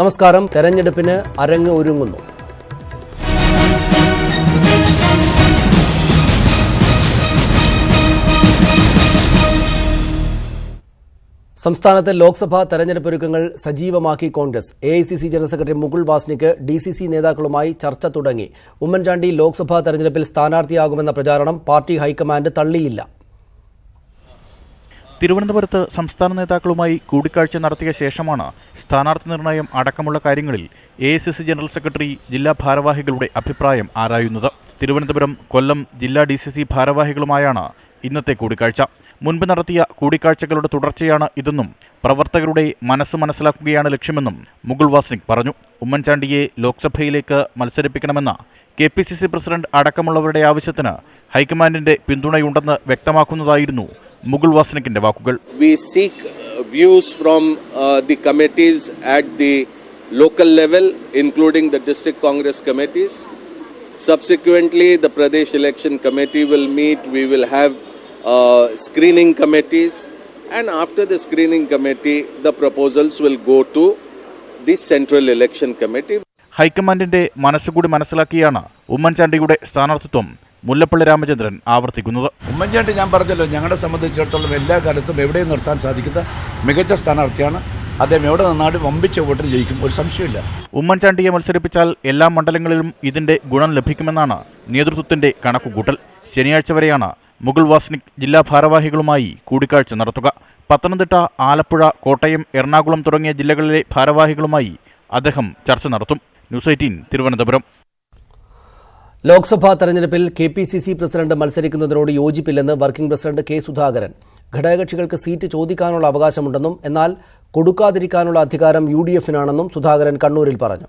നമസ്കാരം. തെരഞ്ഞെടുപ്പിന് അരങ്ങ് ഒരുങ്ങുന്നു. സംസ്ഥാനത്ത് ലോക്സഭാ തെരഞ്ഞെടുപ്പ് ഒരുക്കങ്ങൾ സജീവമാക്കി Congress. AICC general secretary Mukul Wasnik DCC നേതാക്കളുമായി ചർച്ച തുടങ്ങി. ഉമ്മൻചാണ്ടി ലോക്സഭാ തെരഞ്ഞെടുപ്പിൽ സ്ഥാനാർത്ഥിയാകുമെന്ന പ്രചാരണം പാർട്ടി ഹൈക്കമാൻഡ് തള്ളിയില്ല. തിരുവനന്തപുരത്ത് സംസ്ഥാന നേതാക്കളുമായി കൂടിക്കാഴ്ച നടത്തിയ ശേഷമാണ് സ്ഥാനാർത്ഥി നിർണയം അടക്കമുള്ള കാര്യങ്ങളിൽ AICC ജനറൽ സെക്രട്ടറി ജില്ലാ ഭാരവാഹികളുടെ അഭിപ്രായം ആരായുന്നത്. തിരുവനന്തപുരം, കൊല്ലം ജില്ലാ DCC ഭാരവാഹികളുമായാണ് ഇന്നത്തെ കൂടിക്കാഴ്ച. മുൻപ് നടത്തിയ കൂടിക്കാഴ്ചകളുടെ തുടർച്ചയാണ് ഇതെന്നും പ്രവർത്തകരുടെ മനസ്സ് മനസ്സിലാക്കുകയാണ് ലക്ഷ്യമെന്നും മുകുൾ വാസ്നിക് പറഞ്ഞു. ഉമ്മൻചാണ്ടിയെ ലോക്സഭയിലേക്ക് മത്സരിപ്പിക്കണമെന്ന KPCC പ്രസിഡന്റ് അടക്കമുള്ളവരുടെ ആവശ്യത്തിന് ഹൈക്കമാൻഡിന്റെ പിന്തുണയുണ്ടെന്ന് വ്യക്തമാക്കുന്നതായിരുന്നു മുകുൾ വാസ്നിക്കിന്റെ വാക്കുകൾ. We seek views from the committees at the local level, including the district Congress committees. Subsequently, the Pradesh Election Committee will meet. We will have screening committees, and after the screening committee, the proposals will go to the Central Election Committee. ഹൈക്കമാൻഡിന്റെ മനസ്സുകൂടി മനസ്സിലാക്കിയാണ് ഉമ്മൻചാണ്ടിയുടെ സ്ഥാനാർത്ഥിത്വം മുല്ലപ്പള്ളി രാമചന്ദ്രൻ ആവർത്തിക്കുന്നത്. ഉമ്മൻചാണ്ടി ഞാൻ പറഞ്ഞല്ലോ, ഞങ്ങളെ സംബന്ധിച്ചിടത്തോളം എല്ലാ കാലത്തും എവിടെയും നിർത്താൻ സാധിക്കുന്ന മികച്ച സ്ഥാനാർത്ഥിയാണ്. അദ്ദേഹം എവിടെ നിന്നാലും വമ്പിച്ച വോട്ടിൽ ജയിക്കും, ഒരു സംശയമില്ല. ഉമ്മൻചാണ്ടിയെ മത്സരിപ്പിച്ചാൽ എല്ലാ മണ്ഡലങ്ങളിലും ഇതിന്റെ ഗുണം ലഭിക്കുമെന്നാണ് നേതൃത്വത്തിന്റെ കണക്കുകൂട്ടൽ. ശനിയാഴ്ച വരെയാണ് മുകുൾ വാസ്നിക് ജില്ലാ ഭാരവാഹികളുമായി കൂടിക്കാഴ്ച നടത്തുക. പത്തനംതിട്ട, ആലപ്പുഴ, കോട്ടയം, എറണാകുളം തുടങ്ങിയ ജില്ലകളിലെ ഭാരവാഹികളുമായി അദ്ദേഹം ചർച്ച നടത്തും. ന്യൂസ് 18 തിരുവനന്തപുരം. ലോക്സഭാ തെരഞ്ഞെടുപ്പിൽ KPCC പ്രസിഡന്റ് മത്സരിക്കുന്നതിനോട് യോജിപ്പില്ലെന്ന് വർക്കിംഗ് പ്രസിഡന്റ് K. സുധാകരൻ. ഘടകകക്ഷികൾക്ക് സീറ്റ് ചോദിക്കാനുള്ള അവകാശമുണ്ടെന്നും എന്നാൽ കൊടുക്കാതിരിക്കാനുള്ള അധികാരം UDF-നാണെന്നും സുധാകരൻ കണ്ണൂരിൽ പറഞ്ഞു.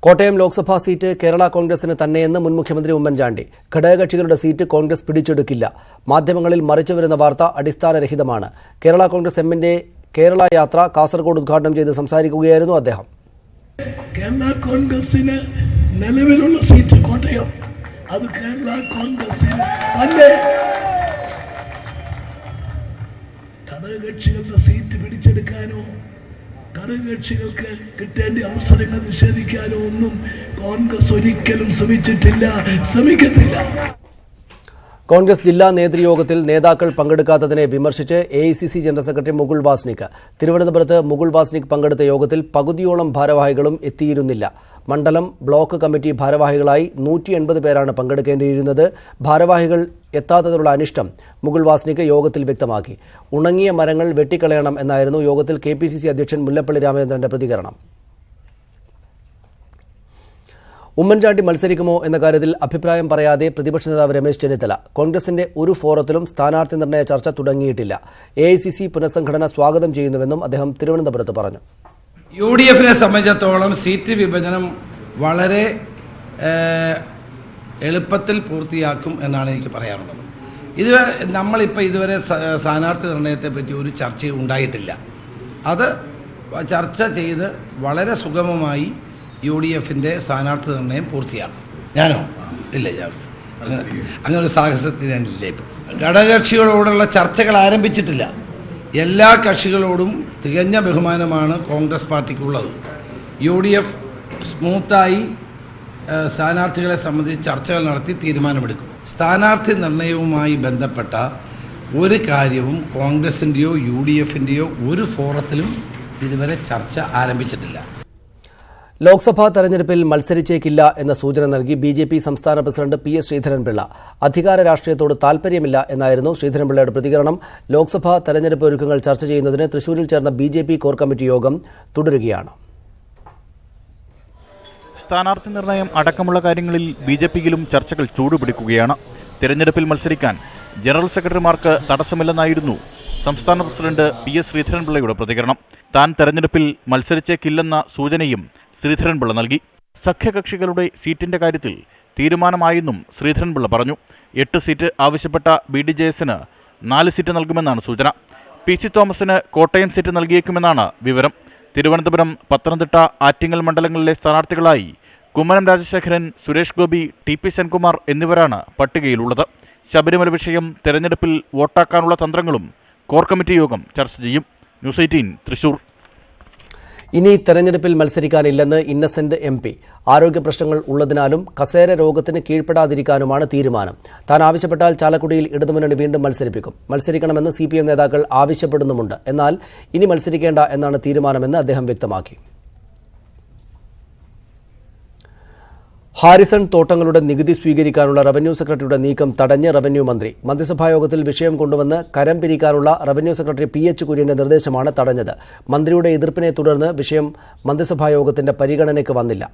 കോട്ടയം ലോക്സഭാ സീറ്റ് കേരള കോൺഗ്രസിന് തന്നെയെന്ന് മുൻ മുഖ്യമന്ത്രി ഉമ്മൻചാണ്ടി. ഘടകകക്ഷികളുടെ സീറ്റ് കോൺഗ്രസ് പിടിച്ചെടുക്കില്ല. മാധ്യമങ്ങളിൽ മറിച്ചുവരുന്ന വാർത്ത അടിസ്ഥാനരഹിതമാണ്. കേരള കോൺഗ്രസ് എമ്മിന്റെ കേരള യാത്ര കാസർഗോഡ് ഉദ്ഘാടനം ചെയ്ത് സംസാരിക്കുകയായിരുന്നു അദ്ദേഹം. കേരള കോൺഗ്രസിന് നിലവിലുള്ള സീറ്റ് കോട്ടയം, അത് കേരള കോൺഗ്രസിന് തന്നെ. ഘടകകക്ഷികളുടെ സീറ്റ് പിടിച്ചെടുക്കാനോ ഘടകകക്ഷികൾക്ക് കിട്ടേണ്ട അവസരങ്ങൾ നിഷേധിക്കാനോ ഒന്നും കോൺഗ്രസ് ഒരിക്കലും ശ്രമിക്കത്തില്ല. കോൺഗ്രസ് ജില്ലാ നേതൃയോഗത്തിൽ നേതാക്കൾ പങ്കെടുക്കാത്തതിനെ വിമർശിച്ച് AICC general secretary Mukul Wasnik. തിരുവനന്തപുരത്ത് മുകുൾ വാസ്നിക് പങ്കെടുത്ത യോഗത്തിൽ പകുതിയോളം ഭാരവാഹികളും എത്തിയിരുന്നില്ല. മണ്ഡലം, ബ്ലോക്ക് കമ്മിറ്റി ഭാരവാഹികളായി 180 പേരാണ് പങ്കെടുക്കേണ്ടിയിരുന്നത്. ഭാരവാഹികൾ എത്താത്തതിലുള്ള അനിഷ്ടം മുകുൾ വാസ്നിക് യോഗത്തിൽ വ്യക്തമാക്കി. ഉണങ്ങിയ മരങ്ങൾ വെട്ടിക്കളയണം എന്നായിരുന്നു യോഗത്തിൽ KPCC അധ്യക്ഷൻ മുല്ലപ്പള്ളി രാമചന്ദ്രന്റെ പ്രതികരണം. ഉമ്മൻചാണ്ടി മത്സരിക്കുമോ എന്ന കാര്യത്തിൽ അഭിപ്രായം പറയാതെ പ്രതിപക്ഷ നേതാവ് രമേശ് ചെന്നിത്തല. കോൺഗ്രസിന്റെ ഒരു ഫോറത്തിലും സ്ഥാനാർത്ഥി നിർണയ ചർച്ച തുടങ്ങിയിട്ടില്ല. AICC പുനഃസംഘടന സ്വാഗതം ചെയ്യുന്നുവെന്നും അദ്ദേഹം തിരുവനന്തപുരത്ത് പറഞ്ഞു. UDF-നെ സംബന്ധിച്ചിടത്തോളം സീറ്റ് വിഭജനം വളരെ എളുപ്പത്തിൽ പൂർത്തിയാക്കും എന്നാണ് എനിക്ക് പറയാനുള്ളത്. നമ്മളിപ്പോൾ ഇതുവരെ സ്ഥാനാർത്ഥി നിർണയത്തെ പറ്റി ഒരു ചർച്ച ഉണ്ടായിട്ടില്ല. അത് ചർച്ച ചെയ്ത് വളരെ സുഗമമായി UDF-ന്റെ സ്ഥാനാർത്ഥി നിർണയം പൂർത്തിയാക്കും. ഞാനോ ഇല്ല, ഞാൻ അങ്ങനെ ഒരു സാഹസത്തിന് ഞാനില്ല. ഇപ്പം ഘടകകക്ഷികളോടുള്ള ചർച്ചകൾ ആരംഭിച്ചിട്ടില്ല. എല്ലാ കക്ഷികളോടും തികഞ്ഞ ബഹുമാനമാണ് കോൺഗ്രസ് പാർട്ടിക്കുള്ളത്. UDF സ്മൂത്തായി സ്ഥാനാർത്ഥികളെ സംബന്ധിച്ച് ചർച്ചകൾ നടത്തി തീരുമാനമെടുക്കും. സ്ഥാനാർത്ഥി നിർണയവുമായി ബന്ധപ്പെട്ട ഒരു കാര്യവും കോൺഗ്രസിൻ്റെയോ UDF-ൻ്റെയോ ഒരു ഫോറത്തിലും ഇതുവരെ ചർച്ച ആരംഭിച്ചിട്ടില്ല. ലോക്സഭാ തെരഞ്ഞെടുപ്പിൽ മത്സരിച്ചേക്കില്ല എന്ന സൂചന നൽകി BJP സംസ്ഥാന പ്രസിഡന്റ് PS ശ്രീധരൻപിള്ള. അധികാര രാഷ്ട്രീയത്തോട് താൽപര്യമില്ല എന്നായിരുന്നു ശ്രീധരൻപിള്ളയുടെ പ്രതികരണം. ലോക്സഭാ തെരഞ്ഞെടുപ്പ് ഒരുക്കങ്ങൾ ചർച്ച ചെയ്യുന്നതിന് തൃശൂരിൽ ചേർന്ന BJP കോർ കമ്മിറ്റി യോഗം തുടരുകയാണ്. സ്ഥാനാർത്ഥി നിർണയം അടക്കമുള്ള കാര്യങ്ങളിൽ BJP-യിലും ചർച്ചകൾ ചൂടുപിടിക്കുകയാണ്. തെരഞ്ഞെടുപ്പിൽ മത്സരിക്കാൻ ജനറൽ സെക്രട്ടറിമാർക്ക് തടസ്സമില്ലെന്നായിരുന്നു സംസ്ഥാന പ്രസിഡന്റ് PS ശ്രീധരൻപിള്ളയുടെ പ്രതികരണം. താൻ തെരഞ്ഞെടുപ്പിൽ മത്സരിച്ചേക്കില്ലെന്ന സൂചനയും ശ്രീധരൻപിള്ള നൽകി. സഖ്യകക്ഷികളുടെ സീറ്റിന്റെ കാര്യത്തിൽ തീരുമാനമായെന്നും ശ്രീധരൻപിള്ള പറഞ്ഞു. 8 സീറ്റ് ആവശ്യപ്പെട്ട BDJS-ന് 4 സീറ്റ് നൽകുമെന്നാണ് സൂചന. PC തോമസിന് കോട്ടയം സീറ്റ് നൽകിയേക്കുമെന്നാണ് വിവരം. തിരുവനന്തപുരം, പത്തനംതിട്ട, ആറ്റിങ്ങൽ മണ്ഡലങ്ങളിലെ സ്ഥാനാർത്ഥികളായി കുമ്മനം രാജശേഖരൻ, സുരേഷ് ഗോപി, TP സെൻകുമാർ എന്നിവരാണ് പട്ടികയിലുള്ളത്. ശബരിമല വിഷയം തെരഞ്ഞെടുപ്പിൽ വോട്ടാക്കാനുള്ള തന്ത്രങ്ങളും കോർ കമ്മിറ്റി യോഗം ചർച്ച ചെയ്യും. ന്യൂസ് 18 തൃശൂർ. ഇനി തെരഞ്ഞെടുപ്പിൽ മത്സരിക്കാനില്ലെന്ന് ഇന്നസെന്റ് MP. ആരോഗ്യ പ്രശ്നങ്ങൾ ഉള്ളതിനാലും കസേര രോഗത്തിന് കീഴ്പ്പെടാതിരിക്കാനുമാണ് തീരുമാനം. താൻ ആവശ്യപ്പെട്ടാൽ ചാലക്കുടിയിൽ ഇടതുമുന്നണി വീണ്ടും മത്സരിപ്പിക്കും. മത്സരിക്കണമെന്ന് CPM നേതാക്കൾ ആവശ്യപ്പെടുന്നുമുണ്ട്. എന്നാൽ ഇനി മത്സരിക്കേണ്ട എന്നാണ് തീരുമാനമെന്ന് അദ്ദേഹം വ്യക്തമാക്കി. ഹാരിസൺ തോട്ടങ്ങളുടെ നികുതി സ്വീകരിക്കാനുള്ള റവന്യൂ സെക്രട്ടറിയുടെ നീക്കം തടഞ്ഞ് റവന്യൂ മന്ത്രി. മന്ത്രിസഭായോഗത്തിൽ വിഷയം കൊണ്ടുവന്ന് കരം പിരിക്കാനുള്ള റവന്യൂ സെക്രട്ടറി PH കുര്യന്റെ നിർദ്ദേശമാണ് തടഞ്ഞത്. മന്ത്രിയുടെ എതിർപ്പിനെ തുടർന്ന് വിഷയം മന്ത്രിസഭായോഗത്തിന്റെ പരിഗണനയ്ക്ക് വന്നില്ല.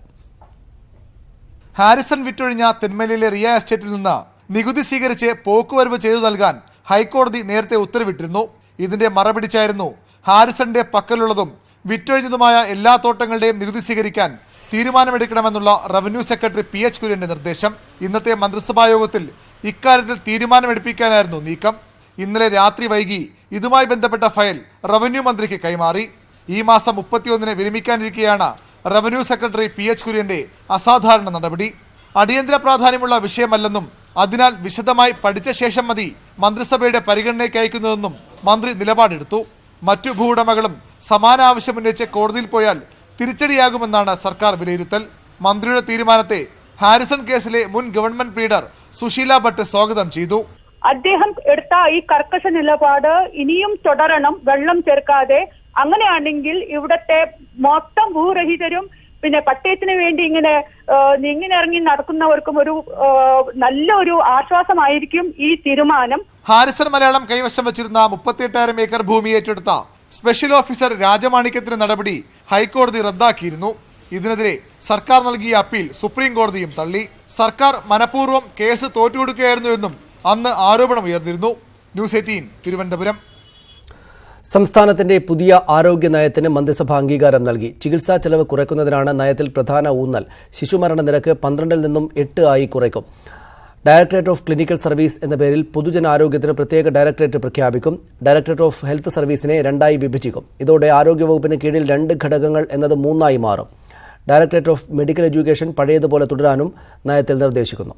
ഹാരിസൺ വിറ്റൊഴിഞ്ഞ തെന്മലയിലെ റിയ എസ്റ്റേറ്റിൽ നിന്ന് നികുതി സ്വീകരിച്ച് പോക്കുവരവ് ചെയ്തു നൽകാൻ ഹൈക്കോടതി നേരത്തെ ഉത്തരവിട്ടിരുന്നു. ഇതിന്റെ മറപിടിച്ചായിരുന്നു ഹാരിസണിന്റെ പക്കലുള്ളതും വിറ്റൊഴിഞ്ഞതുമായ എല്ലാ തോട്ടങ്ങളുടെയും നികുതി സ്വീകരിക്കാൻ തീരുമാനമെടുക്കണമെന്നുള്ള റവന്യൂ സെക്രട്ടറി PH കുര്യന്റെ നിർദ്ദേശം. ഇന്നത്തെ മന്ത്രിസഭായോഗത്തിൽ ഇക്കാര്യത്തിൽ തീരുമാനമെടുപ്പിക്കാനായിരുന്നു നീക്കം. ഇന്നലെ രാത്രി വൈകി ഇതുമായി ബന്ധപ്പെട്ട ഫയൽ റവന്യൂ മന്ത്രിക്ക് കൈമാറി. ഈ മാസം 31-ന് വിരമിക്കാനിരിക്കെയാണ് റവന്യൂ സെക്രട്ടറി PH കുര്യന്റെ അസാധാരണ നടപടി. അടിയന്തര പ്രാധാന്യമുള്ള വിഷയമല്ലെന്നും അതിനാൽ വിശദമായി പഠിച്ച ശേഷം മതി മന്ത്രിസഭയുടെ പരിഗണനയ്ക്ക് അയക്കുന്നതെന്നും മന്ത്രി നിലപാടെടുത്തു. മറ്റു ഭൂവുടമകളും സമാന ആവശ്യമുന്നയിച്ച് കോടതിയിൽ പോയാൽ തിരിച്ചടിയാകുമെന്നാണ് സർക്കാർ വിലയിരുത്തൽ. മന്ത്രിയുടെ തീരുമാനത്തെ ഹാരിസൺ കേസിലെ മുൻ ഗവൺമെന്റ് ലീഡർ സുശീല ഭട്ട് സ്വാഗതം ചെയ്തു. അദ്ദേഹം എടുത്ത ഈ കർക്കശ നിലപാട് ഇനിയും തുടരണം, വെള്ളം ചേർക്കാതെ. അങ്ങനെയാണെങ്കിൽ ഇവിടത്തെ മൊത്തം ഭൂരഹിതരും പിന്നെ പട്ടയത്തിന് വേണ്ടി ഇങ്ങനെ ഇറങ്ങി നടക്കുന്നവർക്കും ഒരു നല്ലൊരു ആശ്വാസമായിരിക്കും ഈ തീരുമാനം. ഹാരിസൺ മലയാളം കൈവശം വച്ചിരുന്ന 38,000 ഏക്കർ ഭൂമി ഏറ്റെടുത്ത സ്പെഷ്യൽ ഓഫീസർ രാജമാണിക്യത്തിന്റെ നടപടി ഹൈക്കോടതി റദ്ദാക്കിയിരുന്നു. ഇതിനെതിരെ സർക്കാർ നൽകിയ അപ്പീൽ സുപ്രീം കോടതിയും തള്ളി. സർക്കാർ മനഃപൂർവ്വം കേസ് തോറ്റുകൊടുക്കുകയായിരുന്നു എന്നും അന്ന് ആരോപണം ഉയർന്നിരുന്നു. ന്യൂസ് 18 തിരുവനന്തപുരം. സംസ്ഥാനത്തിന്റെ പുതിയ ആരോഗ്യ നയത്തിന് മന്ത്രിസഭ അംഗീകാരം നൽകി. ചികിത്സാ ചെലവ് കുറയ്ക്കുന്നതിനാണ് നയത്തിൽ പ്രധാന ഊന്നൽ. ശിശുമരണ നിരക്ക് 12-ൽ നിന്നും 8 ആയി കുറയ്ക്കും. ഡയറക്ടറേറ്റ് ഓഫ് ക്ലിനിക്കൽ സർവീസ് എന്ന പേരിൽ പൊതുജനാരോഗ്യത്തിന് പ്രത്യേക ഡയറക്ടറേറ്റ് പ്രഖ്യാപിക്കും. ഡയറക്ടറേറ്റ് ഓഫ് ഹെൽത്ത് സർവീസിനെ 2ആയി വിഭജിക്കും. ഇതോടെ ആരോഗ്യവകുപ്പിന് കീഴിൽ 2 ഘടകങ്ങൾ എന്നത് 3ആയി മാറും. ഡയറക്ടറേറ്റ് ഓഫ് മെഡിക്കൽ എഡ്യൂക്കേഷൻ പഴയതുപോലെ തുടരാനും നയത്തിൽ നിർദ്ദേശിക്കുന്നു.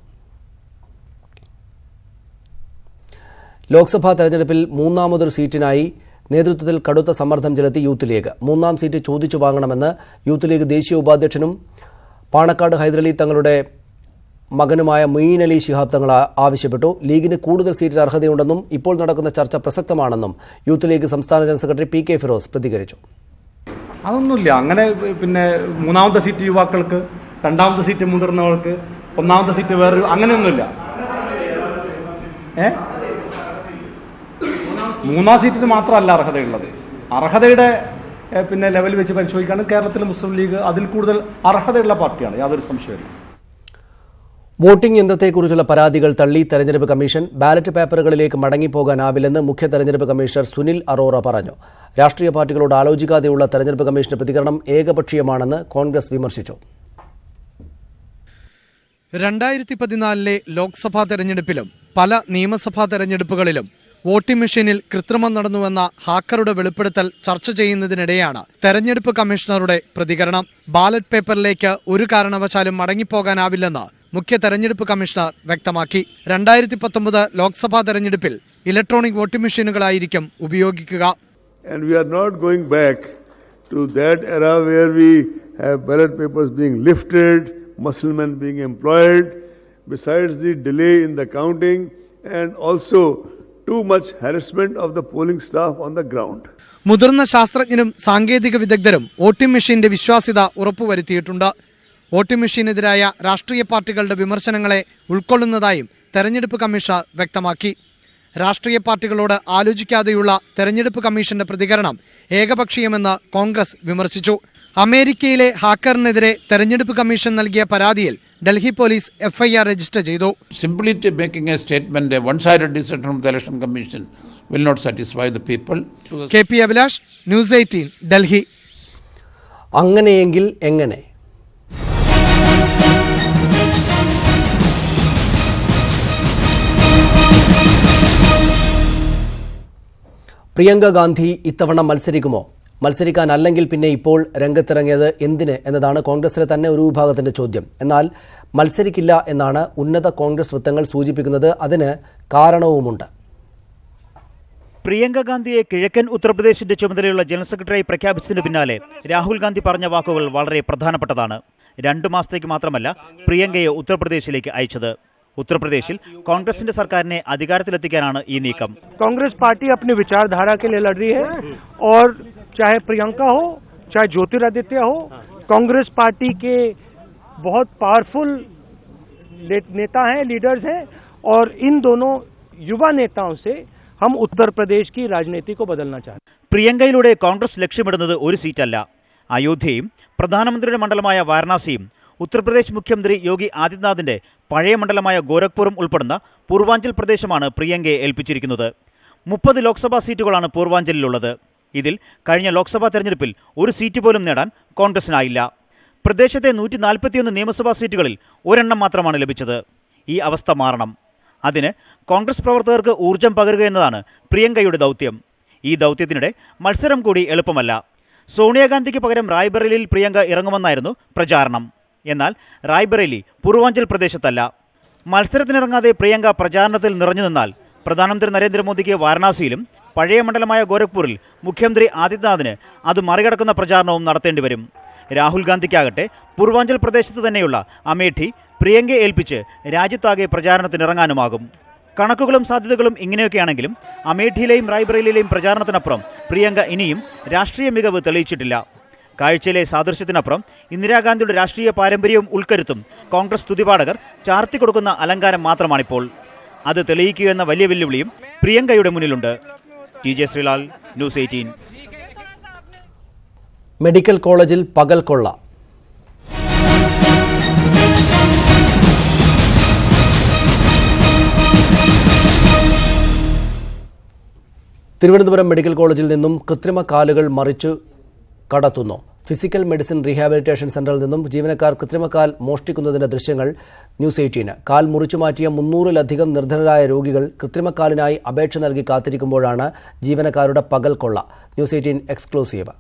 ലോക്സഭാ തെരഞ്ഞെടുപ്പിൽ 3ാമതൊരു സീറ്റിനായി നേതൃത്വത്തിൽ കടുത്ത സമ്മർദ്ദം ചെലുത്തി യൂത്ത് ലീഗ്. 3ാം സീറ്റ് ചോദിച്ചു വാങ്ങണമെന്ന് യൂത്ത് ലീഗ് ദേശീയ ഉപാധ്യക്ഷനും പാണക്കാട് ഹൈദരലി തങ്ങളുടെ മകനുമായ മൊയ്ൻ അലി ശിഹാബ് തങ്ങൾ ആവശ്യപ്പെട്ടു. ലീഗിന് കൂടുതൽ സീറ്റിൽ അർഹതയുണ്ടെന്നും ഇപ്പോൾ നടക്കുന്ന ചർച്ച പ്രസക്തമാണെന്നും യൂത്ത് ലീഗ് സംസ്ഥാന ജനറൽ സെക്രട്ടറി PK ഫിറോസ് പ്രതികരിച്ചു. അതൊന്നുമില്ല. അങ്ങനെ പിന്നെ 3ാമത്തെ സീറ്റ് യുവാക്കൾക്ക്, 2ാമത്തെ സീറ്റ് മുതിർന്നവർക്ക്, 1ാമത്തെ സീറ്റ് വേറെ, അങ്ങനെയൊന്നുമില്ല. 3ാം സീറ്റിന് മാത്രമല്ല അർഹതയുള്ളത്. അർഹതയുടെ പിന്നെ ലെവൽ വെച്ച് പരിശോധിക്കുകയാണ് കേരളത്തിലെ മുസ്ലിം ലീഗ് അതിൽ കൂടുതൽ അർഹതയുള്ള പാർട്ടിയാണ്, യാതൊരു സംശയമില്ല. വോട്ടിംഗ് യന്ത്രത്തെക്കുറിച്ചുള്ള പരാതികൾ തള്ളി തെരഞ്ഞെടുപ്പ് കമ്മീഷൻ. ബാലറ്റ് പേപ്പറുകളിലേക്ക് മടങ്ങിപ്പോകാനാവില്ലെന്ന് മുഖ്യ തെരഞ്ഞെടുപ്പ് കമ്മീഷണർ സുനിൽ അറോറ പറഞ്ഞു. രാഷ്ട്രീയ പാർട്ടികളോട് ആലോചിക്കാതെയുള്ള തെരഞ്ഞെടുപ്പ് കമ്മീഷന്റെ പ്രതികരണം ഏകപക്ഷീയമാണെന്ന് കോൺഗ്രസ് വിമർശിച്ചു. 2014 ലോക്സഭാ തെരഞ്ഞെടുപ്പിലും പല നിയമസഭാ തെരഞ്ഞെടുപ്പുകളിലും വോട്ടിംഗ് മെഷീനിൽ കൃത്രിമം നടന്നുവെന്ന ഹാക്കറുടെ വെളിപ്പെടുത്തൽ ചർച്ച ചെയ്യുന്നതിനിടെയാണ് തെരഞ്ഞെടുപ്പ് കമ്മീഷണറുടെ പ്രതികരണം. ബാലറ്റ് പേപ്പറിലേക്ക് ഒരു കാരണവശാലും മടങ്ങിപ്പോകാനാവില്ലെന്ന് മുഖ്യ തെരഞ്ഞെടുപ്പ് കമ്മീഷണർ വ്യക്തമാക്കി. 2019 ലോക്സഭാ തെരഞ്ഞെടുപ്പിൽ ഇലക്ട്രോണിക് വോട്ടിംഗ് മെഷീനുകളായിരിക്കും ഉപയോഗിക്കുക. And we are not going back to that era where we have ballot papers being lifted, Muslims being employed, besides the delay in the counting and also too much harassment of the polling staff on the ground. മുതിർന്ന ശാസ്ത്രജ്ഞരും സാങ്കേതിക വിദഗ്ധരും voting മെഷീന്റെ വിശ്വാസ്യത ഉറപ്പുവരുത്തിയിട്ടുണ്ട്. Voting മെഷീനെതിരായ രാഷ്ട്രീയ പാർട്ടികളുടെ വിമർശനങ്ങളെ ഉൾക്കൊള്ളുന്നതായും തെരഞ്ഞെടുപ്പ് കമ്മീഷൻ വ്യക്തമാക്കി. രാഷ്ട്രീയ പാർട്ടികളോട് ആലോചിക്കാതെയുള്ള തെരഞ്ഞെടുപ്പ് കമ്മീഷന്റെ പ്രതികരണം ഏകപക്ഷീയമെന്ന് കോൺഗ്രസ് വിമർശിച്ചു. അമേരിക്കയിലെ ഹാക്കറിനെതിരെ തെരഞ്ഞെടുപ്പ് കമ്മീഷൻ നൽകിയ പരാതിയിൽ ഡൽഹി പോലീസ് FIR രജിസ്റ്റർ ചെയ്തു. Simply making a statement, a one-sided decision from the election commission will not satisfy the people. KP Abhilash, news 18, Delhi. അങ്ങനെയെങ്കിൽ എങ്ങനെ? പ്രിയങ്ക ഗാന്ധി ഇത്തവണ മത്സരിക്കുമോ? മത്സരിക്കാനല്ലെങ്കിൽ പിന്നെ ഇപ്പോൾ രംഗത്തിറങ്ങിയത് എന്തിന് എന്നതാണ് കോൺഗ്രസിലെ തന്നെ ഒരു വിഭാഗത്തിന്റെ ചോദ്യം. എന്നാൽ മത്സരിക്കില്ല എന്നാണ് ഉന്നത കോൺഗ്രസ് വൃത്തങ്ങൾ സൂചിപ്പിക്കുന്നത്. അതിന് കാരണവുമുണ്ട്. പ്രിയങ്ക ഗാന്ധിയെ കിഴക്കൻ ഉത്തർപ്രദേശിന്റെ ചുമതലയുള്ള ജനറൽ സെക്രട്ടറിയായി പ്രഖ്യാപിച്ചതിന് പിന്നാലെ രാഹുൽ ഗാന്ധി പറഞ്ഞ വാക്കുകൾ വളരെ പ്രധാനപ്പെട്ടതാണ്. 2 മാസത്തേക്ക് മാത്രമല്ല പ്രിയങ്കയെ ഉത്തർപ്രദേശിലേക്ക് അയച്ചത്. उत्तरप्रदेश कांग्रेस सरकार ने अधिकारത്തിലെത്തിക്കാനാണ് ഈ നീക്കം. कांग्रेस पार्टी अपनी विचारधारा के लिए लड़ रही है और चाहे प्रियंका हो चाहे ज्योतिरादित्य हो, कांग्रेस पार्टी के बहुत पावरफुल नेता हैं, लीडर्स हैं और इन दोनों युवा नेताओं से हम उत्तर प्रदेश की राजनीति को बदलना चाहते हैं. പ്രിയങ്കയിലൂടെ കോൺഗ്രസ് ലക്ഷ്യമിടുന്നത് ഒരു സീറ്റല്ല. അയോധ്യയും പ്രധാനമന്ത്രിയുടെ മണ്ഡലമായ വാരണാസിയും ഉത്തർപ്രദേശ് മുഖ്യമന്ത്രി യോഗി ആദിത്യനാഥിന്റെ പഴയ മണ്ഡലമായ ഗോരഖ്പൂറും ഉൾപ്പെടുന്ന പൂർവാഞ്ചൽ പ്രദേശമാണ് പ്രിയങ്കയെ ഏൽപ്പിച്ചിരിക്കുന്നത്. 30 ലോക്സഭാ സീറ്റുകളാണ് പൂർവാഞ്ചലിലുള്ളത്. ഇതിൽ കഴിഞ്ഞ ലോക്സഭാ തെരഞ്ഞെടുപ്പിൽ ഒരു സീറ്റ് പോലും നേടാൻ കോൺഗ്രസിനായില്ല. പ്രദേശത്തെ 141 നിയമസഭാ സീറ്റുകളിൽ ഒരെണ്ണം മാത്രമാണ് ലഭിച്ചത്. ഈ അവസ്ഥ മാറണം. അതിന് കോൺഗ്രസ് പ്രവർത്തകർക്ക് ഊർജം പകരുക എന്നതാണ് പ്രിയങ്കയുടെ ദൗത്യം. ഈ ദൗത്യത്തിനിടെ മത്സരം കൂടി എളുപ്പമല്ല. സോണിയാഗാന്ധിക്ക് പകരം റായ്ബറേലിയിൽ പ്രിയങ്ക ഇറങ്ങുമെന്നായിരുന്നു പ്രചാരണം. എന്നാൽ റായ്ബറേലി പൂർവാഞ്ചൽ പ്രദേശത്തല്ല. മത്സരത്തിനിറങ്ങാതെ പ്രിയങ്ക പ്രചാരണത്തിൽ നിറഞ്ഞു നിന്നാൽ പ്രധാനമന്ത്രി നരേന്ദ്രമോദിക്ക് വാരണാസിയിലും പഴയ മണ്ഡലമായ ഗോരഖ്പൂരിൽ മുഖ്യമന്ത്രി ആദിത്യനാഥിന് അത് മറികടക്കുന്ന പ്രചാരണവും നടത്തേണ്ടി വരും. രാഹുൽ ഗാന്ധിക്കാകട്ടെ പൂർവാഞ്ചൽ പ്രദേശത്ത് തന്നെയുള്ള അമേഠി പ്രിയങ്കയെ ഏൽപ്പിച്ച് രാജ്യത്താകെ പ്രചാരണത്തിനിറങ്ങാനുമാകും. കണക്കുകളും സാധ്യതകളും ഇങ്ങനെയൊക്കെയാണെങ്കിലും അമേഠിയിലെയും റായ്ബറേലിയിലെയും പ്രചാരണത്തിനപ്പുറം പ്രിയങ്ക ഇനിയും രാഷ്ട്രീയ മികവ് തെളിയിച്ചിട്ടില്ല. കാഴ്ചയിലെ സാദൃശ്യത്തിനപ്പുറം ഇന്ദിരാഗാന്ധിയുടെ രാഷ്ട്രീയ പാരമ്പര്യവും ഉൾക്കരുത്തും കോൺഗ്രസ് സ്തുതിപാഠകർ ചാർത്തിക്കൊടുക്കുന്ന അലങ്കാരം മാത്രമാണിപ്പോൾ. അത് തെളിയിക്കുക എന്ന വലിയ വെല്ലുവിളിയും പ്രിയങ്കയുടെ മുന്നിലുണ്ട്. TJ Sreelal, news 18. മെഡിക്കൽ കോളേജിൽ പകൽ കൊള്ള. തിരുവനന്തപുരം മെഡിക്കൽ കോളേജിൽ നിന്നും കൃത്രിമ കാലുകൾ മറിച്ചു കടത്തുന്നു. ഫിസിക്കൽ മെഡിസിൻ റീഹാബിലിറ്റേഷൻ സെന്ററിൽ നിന്നും ജീവനക്കാർ കൃത്രിമക്കാൽ മോഷ്ടിക്കുന്നതിന്റെ ദൃശ്യങ്ങൾ ന്യൂസ് 18. കാൽ മുറിച്ചു മാറ്റിയ 300-ലധികം നിർധനരായ രോഗികൾ കൃത്രിമക്കാലിനായി അപേക്ഷ നൽകി കാത്തിരിക്കുമ്പോഴാണ് ജീവനക്കാരുടെ പകൽ കൊള്ള. News 18 exclusive.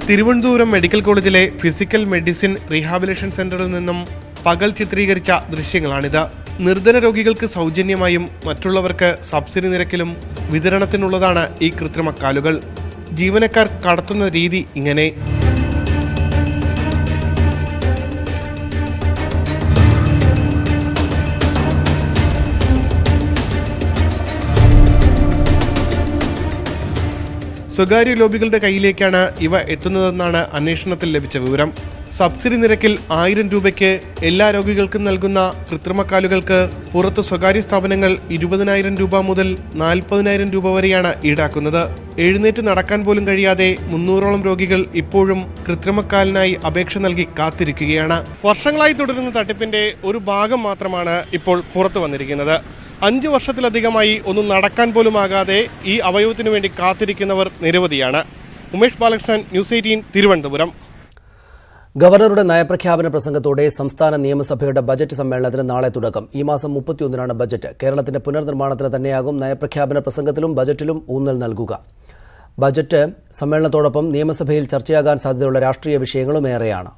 തിരുവനന്തപുരം മെഡിക്കൽ കോളേജിലെ ഫിസിക്കൽ മെഡിസിൻ റീഹാബിലിറ്റേഷൻ സെന്ററിൽ നിന്നും പകൽ ചിത്രീകരിച്ച ദൃശ്യങ്ങളാണിത്. നിർധന രോഗികൾക്ക് സൗജന്യമായും മറ്റുള്ളവർക്ക് സബ്സിഡി നിരക്കിലും വിതരണത്തിനുള്ളതാണ് ഈ കൃത്രിമ കാലുകൾ. ജീവനക്കാർ കടത്തുന്ന രീതി ഇങ്ങനെ. സ്വകാര്യ ലോബികളുടെ കയ്യിലേക്കാണ് ഇവ എത്തുന്നതെന്നാണ് അന്വേഷണത്തിൽ ലഭിച്ച വിവരം. സബ്സിഡി നിരക്കിൽ 1000 രൂപയ്ക്ക് എല്ലാ രോഗികൾക്കും നൽകുന്ന കൃത്രിമക്കാലുകൾക്ക് പുറത്ത് സ്വകാര്യ സ്ഥാപനങ്ങൾ 20,000 രൂപ മുതൽ 40,000 രൂപ വരെയാണ് ഈടാക്കുന്നത്. എഴുന്നേറ്റ് നടക്കാൻ പോലും കഴിയാതെ 300ഓളം രോഗികൾ ഇപ്പോഴും കൃത്രിമക്കാലിനായി അപേക്ഷ നൽകി കാത്തിരിക്കുകയാണ്. വർഷങ്ങളായി തുടരുന്ന തട്ടിപ്പിന്റെ ഒരു ഭാഗം മാത്രമാണ് ഇപ്പോൾ പുറത്തു വന്നിരിക്കുന്നത്. 5 വർഷത്തിലധികമായി ഒന്നും നടക്കാൻ പോലും ആകാതെ ഈ അവയവത്തിനു വേണ്ടി കാത്തിരിക്കുന്നവർ നിരവധിയാണ്. ഉമേഷ് ബാലകൃഷ്ണൻ, ന്യൂസ് 18, തിരുവനന്തപുരം. ഗവർണറുടെ നയപ്രഖ്യാപന പ്രസംഗത്തോടെ സംസ്ഥാന നിയമസഭയുടെ ബജറ്റ് സമ്മേളനത്തിന് നാളെ തുടക്കം. ഈ മാസം 31-നാണ് ബജറ്റ്. കേരളത്തിന്റെ പുനർനിർമ്മാണത്തിന് തന്നെയാകും നയപ്രഖ്യാപന പ്രസംഗത്തിലും ബജറ്റിലും ഊന്നൽ നൽകുക. ബജറ്റ് സമ്മേളനത്തോടൊപ്പം നിയമസഭയിൽ ചർച്ചയാകാൻ സാധ്യതയുള്ള രാഷ്ട്രീയ വിഷയങ്ങളും ഏറെയാണ്.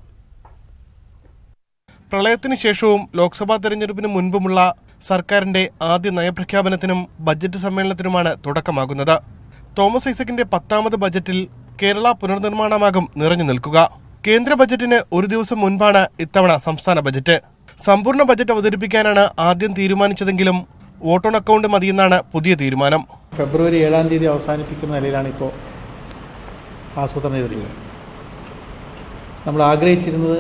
പ്രളയത്തിന് ശേഷവും ലോക്സഭാ തെരഞ്ഞെടുപ്പിന് മുൻപുമുള്ള സർക്കാരിന്റെ ആദ്യ നയപ്രഖ്യാപനത്തിനും ബജറ്റ് സമ്മേളനത്തിനുമാണ് തുടക്കമാകുന്നത്. തോമസ് ഐസക്കിന്റെ 10ാമത് ബജറ്റിൽ കേരള പുനർനിർമ്മാണമാകും നിറഞ്ഞു നിൽക്കുക. കേന്ദ്ര ബജറ്റിന് ഒരു ദിവസം മുൻപാണ് ഇത്തവണ സംസ്ഥാന ബജറ്റ്. സമ്പൂർണ്ണ ബജറ്റ് അവതരിപ്പിക്കാനാണ് ആദ്യം തീരുമാനിച്ചതെങ്കിലും വോട്ട് ഓൺ അക്കൗണ്ട് മതിയെന്നാണ് പുതിയ തീരുമാനം. ഫെബ്രുവരി 7-ാം തീയതി അവസാനിപ്പിക്കുന്ന നിലയിലാണ് ഇപ്പോൾ ആസൂത്രണം ചെയ്തിട്ടുള്ളത്. നമ്മൾ ആഗ്രഹിച്ചിരുന്നത്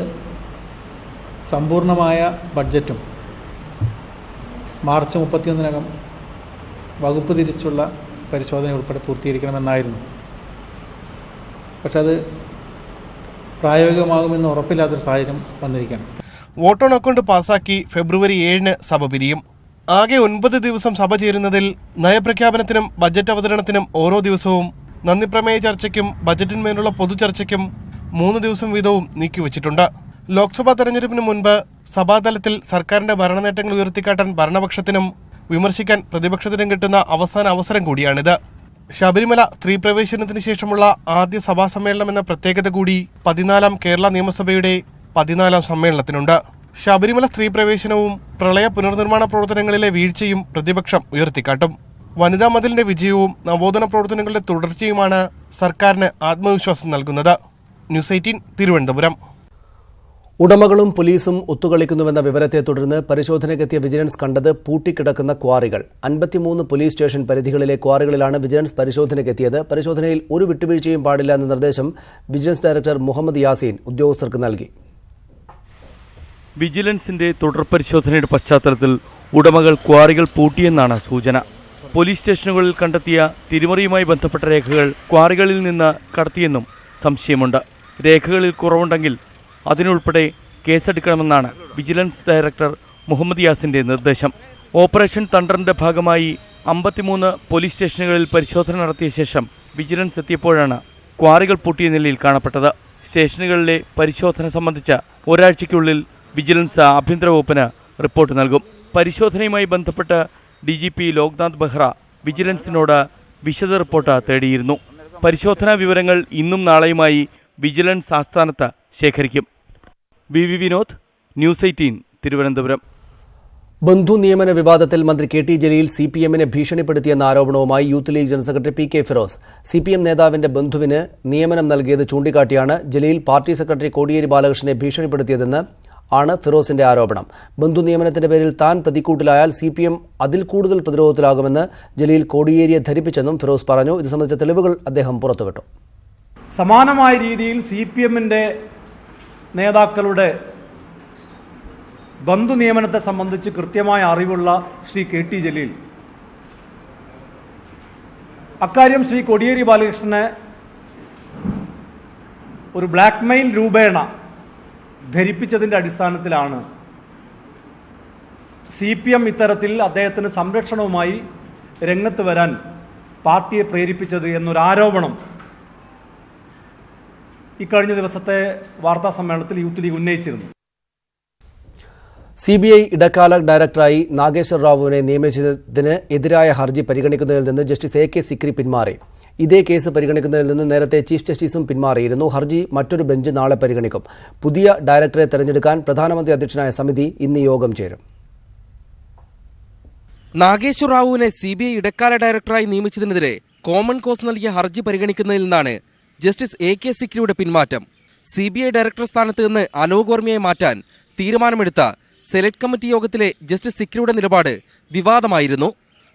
സമ്പൂർണമായ ബഡ്ജറ്റും മാർച്ച് 31-നകം വകുപ്പ് തിരിച്ചുള്ള പരിശോധന ഉൾപ്പെടെ പൂർത്തീകരിക്കണമെന്നായിരുന്നു. പക്ഷെ അത് പ്രായോഗികമാകുമെന്ന് ഉറപ്പില്ലാത്തൊരു സാഹചര്യം വന്നിരിക്കുകയാണ്. വോട്ട് ഓൺ അക്കൗണ്ട് പാസാക്കി ഫെബ്രുവരി 7-ന് സഭ പിരിയും. ആകെ 9 ദിവസം സഭ ചേരുന്നതിൽ നയപ്രഖ്യാപനത്തിനും ബജറ്റ് അവതരണത്തിനും ഓരോ ദിവസവും, നന്ദിപ്രമേയ ചർച്ചയ്ക്കും ബജറ്റിന്മേലുള്ള പൊതുചർച്ചയ്ക്കും 3 ദിവസം വീതവും നീക്കിവച്ചിട്ടുണ്ട്. ലോക്സഭാ തെരഞ്ഞെടുപ്പിന് മുൻപ് സഭാതലത്തിൽ സർക്കാരിന്റെ ഭരണനേട്ടങ്ങൾ ഉയർത്തിക്കാട്ടാൻ ഭരണപക്ഷത്തിനും വിമർശിക്കാൻ പ്രതിപക്ഷത്തിനും കിട്ടുന്ന അവസാന അവസരം കൂടിയാണിത്. ശബരിമല സ്ത്രീ പ്രവേശനത്തിന് ശേഷമുള്ള ആദ്യ സഭാ സമ്മേളനം എന്ന പ്രത്യേകത കൂടി 14ാം കേരള നിയമസഭയുടെ 14ാം സമ്മേളനത്തിനുണ്ട്. ശബരിമല സ്ത്രീ പ്രവേശനവും പ്രളയ പുനർനിർമ്മാണ പ്രവർത്തനങ്ങളിലെ വീഴ്ചയും പ്രതിപക്ഷം ഉയർത്തിക്കാട്ടും. വനിതാ മതിലിന്റെ വിജയവും നവോത്ഥാന പ്രവർത്തനങ്ങളുടെ തുടർച്ചയുമാണ് സർക്കാരിന് ആത്മവിശ്വാസം നൽകുന്നത്. ന്യൂസ് 18 തിരുവനന്തപുരം. ഉടമകളും പോലീസും ഒത്തുകളിക്കുന്നുവെന്ന വിവരത്തെ തുടർന്ന് പരിശോധനയ്ക്കെത്തിയ വിജിലൻസ് കണ്ടത് പൂട്ടിക്കിടക്കുന്ന ക്വാറികൾ. 53 പോലീസ് സ്റ്റേഷൻ പരിധികളിലെ ക്വാറികളിലാണ് വിജിലൻസ് പരിശോധനയ്ക്കെത്തിയത്. പരിശോധനയിൽ ഒരു വിട്ടുവീഴ്ചയും പാടില്ല എന്ന നിർദ്ദേശം വിജിലൻസ് ഡയറക്ടർ മുഹമ്മദ് യാസീൻ ഉദ്യോഗസ്ഥർക്ക് നൽകി. വിജിലൻസിന്റെ തുടർ പരിശോധനയുടെ പശ്ചാത്തലത്തിൽ ഉടമകൾ ക്വാറികൾ പൂട്ടിയെന്നാണ് സൂചന. പോലീസ് സ്റ്റേഷനുകളിൽ കണ്ടെത്തിയ തിരിമറിയുമായി ബന്ധപ്പെട്ട രേഖകൾ ക്വാറികളിൽ നിന്ന് കടത്തിയെന്നും സംശയമുണ്ട്. രേഖകളിൽ കുറവുണ്ടെങ്കിൽ അതിനുൾപ്പെടെ കേസെടുക്കണമെന്നാണ് വിജിലൻസ് ഡയറക്ടർ മുഹമ്മദ് യാസിന്റെ നിർദ്ദേശം. ഓപ്പറേഷൻ തണ്ടറിന്റെ ഭാഗമായി 53 പോലീസ് സ്റ്റേഷനുകളിൽ പരിശോധന നടത്തിയ ശേഷം വിജിലൻസ് എത്തിയപ്പോഴാണ് ക്വാറികൾ പൂട്ടിയ നിലയിൽ കാണപ്പെട്ടത്. സ്റ്റേഷനുകളിലെ പരിശോധന സംബന്ധിച്ച ഒരാഴ്ചയ്ക്കുള്ളിൽ വിജിലൻസ് ആഭ്യന്തര വകുപ്പിന് റിപ്പോർട്ട് നൽകും. പരിശോധനയുമായി ബന്ധപ്പെട്ട് DGP ലോക്നാഥ് ബെഹ്റ വിജിലൻസിനോട് വിശദ റിപ്പോർട്ട് തേടിയിരുന്നു. പരിശോധനാ വിവരങ്ങൾ ഇന്നും നാളെയുമായി വിജിലൻസ് ആസ്ഥാനത്ത് ശേഖരിക്കും. BV Vinod, news 18 Thiruvananthapuram. ബന്ധു നിയമന വിവാദത്തിൽ മന്ത്രി KT ജലീൽ CPMനെ ഭീഷണിപ്പെടുത്തിയെന്ന ആരോപണവുമായി youth league general secretary PK Firoz. CPM നേതാവിന്റെ ബന്ധുവിന് നിയമനം നൽകിയത് ചൂണ്ടിക്കാട്ടിയാണ് ജലീൽ പാർട്ടി സെക്രട്ടറി കോടിയേരി ബാലകൃഷ്ണനെ ഭീഷണിപ്പെടുത്തിയതെന്ന് ആണ് ഫിറോസിന്റെ ആരോപണം. ബന്ധു നിയമനത്തിന്റെ പേരിൽ താൻ പ്രതിക്കൂട്ടിലായാൽ CPM അതിൽ കൂടുതൽ പ്രതിരോധത്തിലാകുമെന്ന് ജലീൽ കോടിയേരിയെ ധരിപ്പിച്ചെന്നും ഫിറോസ് പറഞ്ഞു. ഇത് സംബന്ധിച്ച തെളിവുകൾ അദ്ദേഹം പുറത്തുവിട്ടു. സമാനമായ രീതിയിൽ CPMന്റെ നേതാക്കളുടെ ബന്ധു നിയമനത്തെ സംബന്ധിച്ച് കൃത്യമായ അറിവുള്ള ശ്രീ KT ജലീൽ അക്കാര്യം ശ്രീ കോടിയേരി ബാലകൃഷ്ണനെ ഒരു ബ്ലാക്ക്മെയിൽ രൂപേണ ധരിപ്പിച്ചതിൻ്റെ അടിസ്ഥാനത്തിലാണ് CPM ഇത്തരത്തിൽ അദ്ദേഹത്തിന് സംരക്ഷണവുമായി രംഗത്ത് വരാൻ പാർട്ടിയെ പ്രേരിപ്പിച്ചത് എന്നൊരു ആരോപണം ഇക്കഴിഞ്ഞ ദിവസത്തെ വാർത്താ സമ്മേളനത്തിൽ യൂത്ത് ലീഗ് ഉന്നയിച്ചിരുന്നു. CBI ഇടക്കാല ഡയറക്ടറായി നാഗേശ്വർ റാവുവിനെ നിയമിച്ചതിന് എതിരായ ഹർജി പരിഗണിക്കുന്നതിൽ നിന്ന് ജസ്റ്റിസ് AK സിക്രി പിന്മാറി. ഇതേ കേസ് പരിഗണിക്കുന്നതിൽ നിന്ന് നേരത്തെ ചീഫ് ജസ്റ്റിസും പിന്മാറിയിരുന്നു. ഹർജി മറ്റൊരു ബെഞ്ച് നാളെ പരിഗണിക്കും. പുതിയ ഡയറക്ടറെ തെരഞ്ഞെടുക്കാൻ പ്രധാനമന്ത്രി അധ്യക്ഷനായ സമിതി ഇന്ന് യോഗം ചേരും. നാഗേശ്വർ റാവുവിനെ CBI ഇടക്കാല ഡയറക്ടറായി നിയമിച്ചതിനെതിരെ കോമൺ കോസ് നൽകിയ ഹർജി പരിഗണിക്കുന്നതിൽ നിന്നാണ് ജസ്റ്റിസ് AK സിക്രിയുടെ പിന്മാറ്റം. CBI ഡയറക്ടർ സ്ഥാനത്ത് നിന്ന് അലോക് വർമ്മയെ മാറ്റാൻ തീരുമാനമെടുത്ത സെലക്ട് കമ്മിറ്റി യോഗത്തിലെ ജസ്റ്റിസ് സിക്രിയുടെ നിലപാട് വിവാദമായിരുന്നു.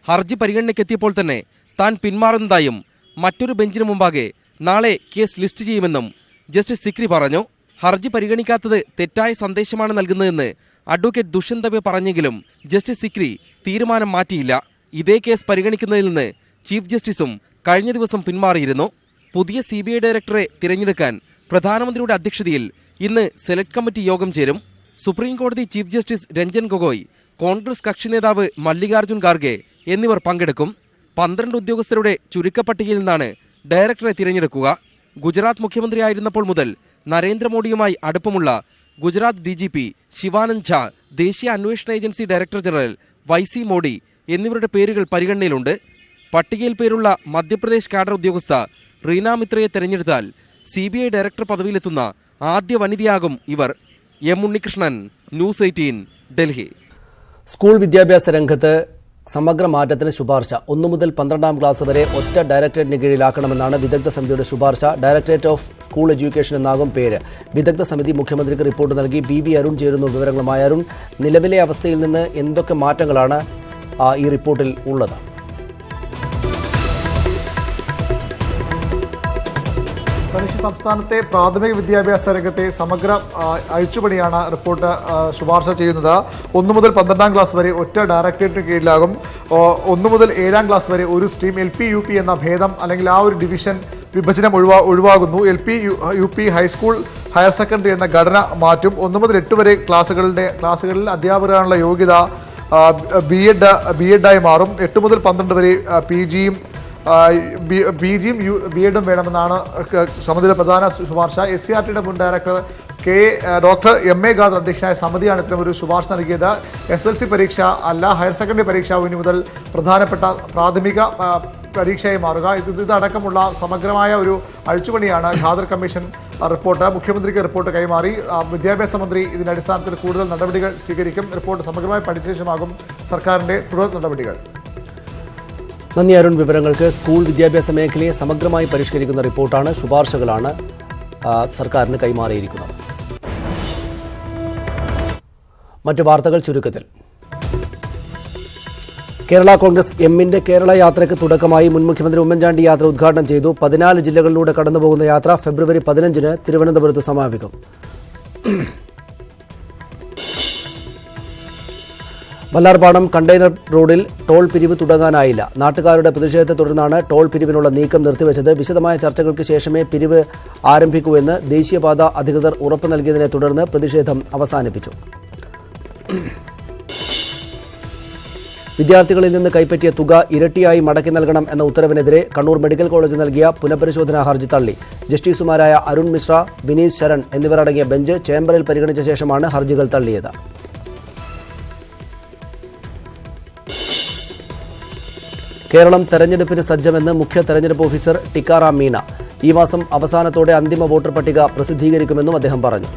ഹർജി പരിഗണനയ്ക്കെത്തിയപ്പോൾ തന്നെ താൻ പിന്മാറുന്നതായും മറ്റൊരു ബെഞ്ചിന് മുമ്പാകെ നാളെ കേസ് ലിസ്റ്റ് ചെയ്യുമെന്നും ജസ്റ്റിസ് സിക്രി പറഞ്ഞു. ഹർജി പരിഗണിക്കാത്തത് തെറ്റായ സന്ദേശമാണ് നൽകുന്നതെന്ന് അഡ്വക്കേറ്റ് ദുഷ്യന്ത് ദവെ പറഞ്ഞെങ്കിലും ജസ്റ്റിസ് സിക്രി തീരുമാനം മാറ്റിയില്ല. ഇതേ കേസ് പരിഗണിക്കുന്നതിൽ നിന്ന് ചീഫ് ജസ്റ്റിസും കഴിഞ്ഞ ദിവസം പിന്മാറിയിരുന്നു. പുതിയ CBI ഡയറക്ടറെ തിരഞ്ഞെടുക്കാൻ പ്രധാനമന്ത്രിയുടെ അധ്യക്ഷതയിൽ ഇന്ന് സെലക്ട് കമ്മിറ്റി യോഗം ചേരും. സുപ്രീം കോടതി ചീഫ് ജസ്റ്റിസ് രഞ്ജൻ ഗൊഗോയ്, കോൺഗ്രസ് കക്ഷി നേതാവ് മല്ലികാർജുൻ ഖാർഗെ എന്നിവർ പങ്കെടുക്കും. 12 ഉദ്യോഗസ്ഥരുടെ ചുരുക്കപ്പട്ടികയിൽ നിന്നാണ് ഡയറക്ടറെ തിരഞ്ഞെടുക്കുക. ഗുജറാത്ത് മുഖ്യമന്ത്രിയായിരുന്നപ്പോൾ മുതൽ നരേന്ദ്രമോദിയുമായി അടുപ്പമുള്ള ഗുജറാത്ത് DGP ശിവാനന്ദ് ഝാ, ദേശീയ അന്വേഷണ agency director general YC Modi എന്നിവരുടെ പേരുകൾ പരിഗണനയിലുണ്ട്. പട്ടികയിൽ പേരുള്ള മധ്യപ്രദേശ് കാഡർ ഉദ്യോഗസ്ഥ റീന മിത്രയെ തെരഞ്ഞെടുത്താൽ CBI ഡയറക്ടർ പദവിയിലെത്തുന്ന ആദ്യ വനിതയാകും ഇവർ. M Unnikrishnan, news 18 Delhi. School വിദ്യാഭ്യാസ രംഗത്ത് സമഗ്ര മാറ്റത്തിന് ശുപാർശ. 1 മുതൽ 12ാം ക്ലാസ് വരെ ഒറ്റ ഡയറക്ടറേറ്റിന് കീഴിലാക്കണമെന്നാണ് വിദഗ്ധ സമിതിയുടെ ശുപാർശ. ഡയറക്ടറേറ്റ് ഓഫ് സ്കൂൾ എഡ്യൂക്കേഷൻ എന്നാകും പേര്. വിദഗ്ധ സമിതി മുഖ്യമന്ത്രിക്ക് റിപ്പോർട്ട് നൽകി. BV അരുൺ ചേരുന്നു വിവരങ്ങളുമായി. അരുൺ, നിലവിലെ അവസ്ഥയിൽ നിന്ന് എന്തൊക്കെ മാറ്റങ്ങളാണ് ഈ റിപ്പോർട്ടിൽ ഉള്ളത്? സംസ്ഥാനത്തെ പ്രാഥമിക വിദ്യാഭ്യാസ രംഗത്തെ സമഗ്ര അഴിച്ചുപണിയാണ് റിപ്പോർട്ട് ശുപാർശ ചെയ്യുന്നത്. 1 മുതൽ 12ാം ക്ലാസ് വരെ ഒറ്റ ഡയറക്ടറേറ്റിന് കീഴിലാകും. 1 മുതൽ 7ാം ക്ലാസ് വരെ ഒരു സ്ട്രീം LP UP എന്ന ഭേദം അല്ലെങ്കിൽ ആ ഒരു ഡിവിഷൻ വിഭജനം ഒഴിവാകുന്നു. LP UP high school higher secondary എന്ന ഘടന മാറ്റും. 1 മുതൽ 8 വരെ ക്ലാസ്സുകളിൽ അധ്യാപകരാനുള്ള യോഗ്യത B.Ed ആയി മാറും. 8 മുതൽ 12 വരെ PGയും BGയും B.Edഉം വേണമെന്നാണ് സമിതിയുടെ പ്രധാന ശുപാർശ. SCRTയുടെ മുൻ ഡയറക്ടർ ഡോക്ടർ എം.എ. ഖാദർ അധ്യക്ഷനായ സമിതിയാണ് ഇത്തരമൊരു ശുപാർശ നൽകിയത്. SSLC പരീക്ഷ അല്ല, ഹയർ സെക്കൻഡറി പരീക്ഷ ഇനി മുതൽ പ്രധാനപ്പെട്ട പ്രാഥമിക പരീക്ഷയായി മാറുക. ഇതടക്കമുള്ള സമഗ്രമായ ഒരു അഴിച്ചുപണിയാണ് ഖാദർ കമ്മീഷൻ റിപ്പോർട്ട്. മുഖ്യമന്ത്രിക്ക് റിപ്പോർട്ട് കൈമാറി. വിദ്യാഭ്യാസ മന്ത്രി ഇതിന്റെ അടിസ്ഥാനത്തിൽ കൂടുതൽ നടപടികൾ സ്വീകരിക്കും. റിപ്പോർട്ട് സമഗ്രമായി പഠിച്ച ശേഷമാകും സർക്കാരിന്റെ തുടർ നടപടികൾ. നന്ദി അരുൺ. വിവരങ്ങൾക്ക്. സ്കൂൾ വിദ്യാഭ്യാസ മേഖലയെ സമഗ്രമായി പരിഷ്കരിക്കുന്ന റിപ്പോർട്ടാണ്, ശുപാർശകളാണ് സർക്കാരിന് കൈമാറിയിരിക്കുന്നത്. മറ്റു വാർത്തകൾ ചുരുക്കത്തിൽ. കേരള കോൺഗ്രസ് എമ്മിന്റെ കേരള യാത്രയ്ക്ക് തുടക്കമായി. മുൻ മുഖ്യമന്ത്രി ഉമ്മൻചാണ്ടി യാത്ര ഉദ്ഘാടനം ചെയ്തു. 14 ജില്ലകളിലൂടെ കടന്നുപോകുന്ന യാത്ര ഫെബ്രുവരി 15-ന് തിരുവനന്തപുരത്ത് സമാപിക്കും. വല്ലാർപാടം കണ്ടെയ്നർ റോഡിൽ ടോൾ പിരിവ് തുടങ്ങാനായില്ല. നാട്ടുകാരുടെ പ്രതിഷേധത്തെ തുടർന്നാണ് ടോൾ പിരിവിനുള്ള നീക്കം നിർത്തിവെച്ചത്. വിശദമായ ചർച്ചകൾക്ക് ശേഷമേ പിരിവ് ആരംഭിക്കൂവെന്ന് ദേശീയപാത അധികൃതർ ഉറപ്പു നൽകിയതിനെ തുടർന്ന് പ്രതിഷേധം അവസാനിപ്പിച്ചു. വിദ്യാർത്ഥികളിൽ നിന്ന് കൈപ്പറ്റിയ തുക ഇരട്ടിയായി മടക്കി നൽകണം എന്ന ഉത്തരവിനെതിരെ കണ്ണൂർ മെഡിക്കൽ കോളേജ് നൽകിയ പുനഃപരിശോധനാ ഹർജി തള്ളി. ജസ്റ്റിസുമാരായ അരുൺ മിശ്ര, വിനീത് ശരൺ എന്നിവരടങ്ങിയ ബെഞ്ച് ചേംബറിൽ പരിഗണിച്ച ശേഷമാണ് ഹർജികൾ തള്ളിയത്. കേരളം തെരഞ്ഞെടുപ്പിന് സജ്ജമെന്ന് മുഖ്യ തെരഞ്ഞെടുപ്പ് ഓഫീസർ ടിക്കാറാം മീണ. ഈ മാസം അവസാനത്തോടെ അന്തിമ വോട്ടർ പട്ടിക പ്രസിദ്ധീകരിക്കുമെന്നും അദ്ദേഹം പറഞ്ഞു.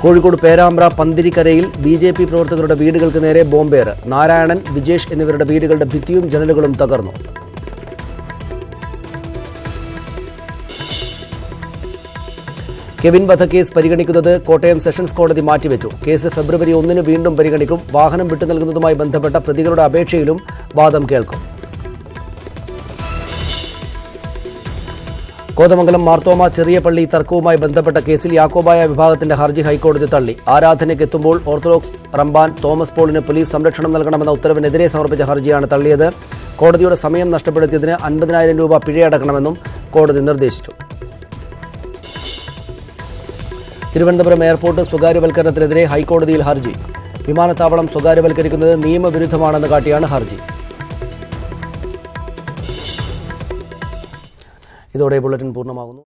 കോഴിക്കോട് പേരാമ്പ്ര പന്തിരിക്കരയിൽ BJP പ്രവർത്തകരുടെ വീടുകൾക്ക് നേരെ ബോംബേറ്. നാരായണൻ, വിജേഷ് എന്നിവരുടെ വീടുകളുടെ ഭിത്തിയും ജനലുകളും തകർന്നു. കെവിൻ വധക്കേസ് പരിഗണിക്കുന്നത് കോട്ടയം സെഷൻസ് കോടതി മാറ്റിവെച്ചു. കേസ് ഫെബ്രുവരി 1-ന് വീണ്ടും പരിഗണിക്കും. വാഹനം വിട്ടു നൽകുന്നതുമായി ബന്ധപ്പെട്ട പ്രതികളുടെ അപേക്ഷയിലും വാദം കേൾക്കും. കോതമംഗലം മാർത്തോമ ചെറിയ പള്ളി തർക്കവുമായി ബന്ധപ്പെട്ട കേസിൽ യാക്കോബായ വിഭാഗത്തിന്റെ ഹർജി ഹൈക്കോടതി തള്ളി. ആരാധനയ്ക്ക് എത്തുമ്പോൾ ഓർത്തഡോക്സ് റംബാൻ തോമസ് പോളിന് പോലീസ് സംരക്ഷണം നൽകണമെന്ന ഉത്തരവിനെതിരെ സമർപ്പിച്ച ഹർജിയാണ് തള്ളിയത്. കോടതിയുടെ സമയം നഷ്ടപ്പെടുത്തിയതിന് 50,000 രൂപ പിഴയടക്കണമെന്നും കോടതി നിർദ്ദേശിച്ചു. തിരുവനന്തപുരം എയർപോർട്ട് സ്വകാര്യവൽക്കരണത്തിനെതിരെ ഹൈക്കോടതിയിൽ ഹർജി. വിമാനത്താവളം സ്വകാര്യവൽക്കരിക്കുന്നത് നിയമവിരുദ്ധമാണെന്ന് കാട്ടിയാണ് ഹർജി. ഇതോടെ ബുള്ളറ്റിൻ പൂർണ്ണമാകുന്നു.